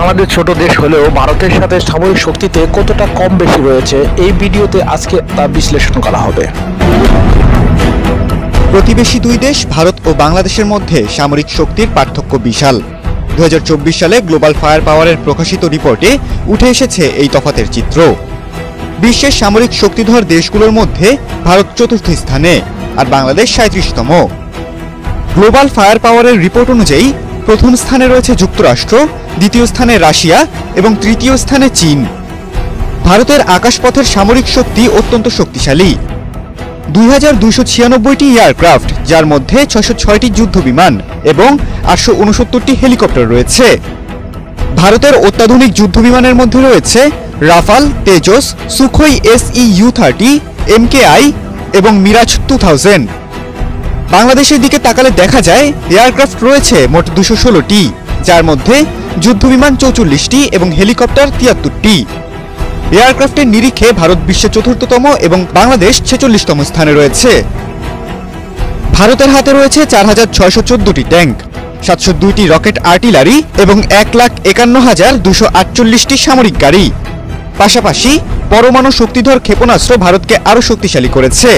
বাংলাদেশ ছোট দেশ হলেও ভারতের সাথে সামরিক শক্তিতে কতটা কম বেশি রয়েছে এই ভিডিওতে আজকে তা বিশ্লেষণ করা হবে। প্রতিবেশী দুই দেশ ভারত ও বাংলাদেশের মধ্যে সামরিক শক্তির পার্থক্য বিশাল। 2024 সালে গ্লোবাল ফায়ার পাওয়ারের প্রকাশিত রিপোর্টে উঠে এসেছে এই তফাতের চিত্র। বিশ্বের সামরিক শক্তিধর দেশগুলোর মধ্যে ভারত চতুর্থ স্থানে আর বাংলাদেশ 37তম। গ্লোবাল ফায়ার পাওয়ারের রিপোর্ট অনুযায়ী প্রথম স্থানে রয়েছে যুক্তরাষ্ট্র, দ্বিতীয় স্থানে রাশিয়া এবং তৃতীয় স্থানে চীন। ভারতের আকাশপথের সামরিক শক্তি অত্যন্ত শক্তিশালী। 2296টি এয়ারক্রাফট, যার মধ্যে 606টি যুদ্ধ বিমান এবং 869টি হেলিকপ্টার রয়েছে। ভারতের অত্যাধুনিক যুদ্ধ বিমানের মধ্যে রয়েছে Rafale, Tejas, Sukhoi SU-30, MKI এবং মিরাজ 2000। বাংলাদেশের দিকে তাকালে দেখা যায় এয়ারক্রাফট রয়েছে মোট 216টি, যার মধ্যে যুদ্ধবিমান 44টি এবং হেলিকপ্টার 73টি। এয়ারক্রাফটের নিরিখে ভারত বিশ্বের চতুর্থতম এবং বাংলাদেশ 46তম স্থানে রয়েছে। ভারতের হাতে রয়েছে 4614টি ট্যাঙ্ক, 702টি রকেট আর্টিলারি এবং 1,51,248টি সামরিক গাড়ি। পাশাপাশি পরমাণু শক্তিধর ক্ষেপণাস্ত্র ভারতকে আরও শক্তিশালী করেছে।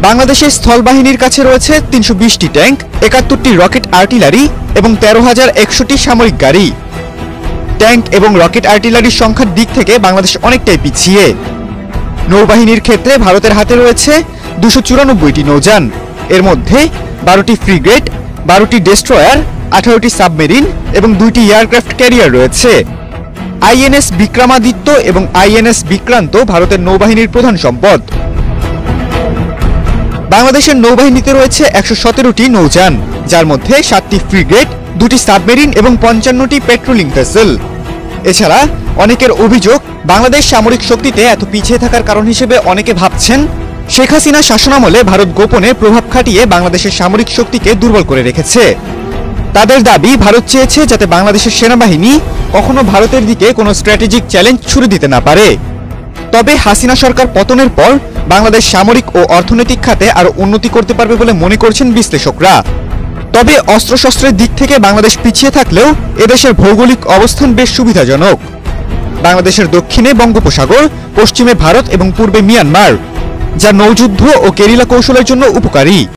বাংলাদেশের স্থলবাহিনীর কাছে রয়েছে 320টি ট্যাঙ্ক, 71টি রকেট আর্টিলারি এবং 13,100টি সামরিক গাড়ি। ট্যাঙ্ক এবং রকেট আর্টিলারির সংখ্যার দিক থেকে বাংলাদেশ অনেকটাই পিছিয়ে। নৌবাহিনীর ক্ষেত্রে ভারতের হাতে রয়েছে 294টি নৌযান, এর মধ্যে 12টি ফ্রিগেট, 12টি ডেস্ট্রয়ার, 18টি সাবমেরিন এবং 2টি এয়ারক্রাফট ক্যারিয়ার রয়েছে। INS বিক্রমাদিত্য এবং INS বিক্রান্ত ভারতের নৌবাহিনীর প্রধান সম্পদ। বাংলাদেশের নৌবাহিনীতে রয়েছে 117টি নৌযান, যার মধ্যে 7টি ফ্রিগেট, 2টি সাবমেরিন এবং 55টি পেট্রোলিং ভেসেল। এছাড়া অনেকের অভিযোগ, বাংলাদেশ সামরিক শক্তিতে এত পিছিয়ে থাকার কারণ হিসেবে অনেকে ভাবছেন শেখ হাসিনা শাসনামলে ভারত গোপনে প্রভাব খাটিয়ে বাংলাদেশের সামরিক শক্তিকে দুর্বল করে রেখেছে। তাদের দাবি, ভারত চেয়েছে যাতে বাংলাদেশের সেনাবাহিনী কখনো ভারতের দিকে কোনো স্ট্র্যাটেজিক চ্যালেঞ্জ ছুড়ে দিতে না পারে। তবে হাসিনা সরকার পতনের পর বাংলাদেশ সামরিক ও অর্থনৈতিক খাতে আরও উন্নতি করতে পারবে বলে মনে করছেন বিশ্লেষকরা। তবে অস্ত্রশস্ত্রের দিক থেকে বাংলাদেশ পিছিয়ে থাকলেও এদেশের ভৌগোলিক অবস্থান বেশ সুবিধাজনক। বাংলাদেশের দক্ষিণে বঙ্গোপসাগর, পশ্চিমে ভারত এবং পূর্বে মিয়ানমার, যা নৌযুদ্ধ ও গেরিলা কৌশলের জন্য উপকারী।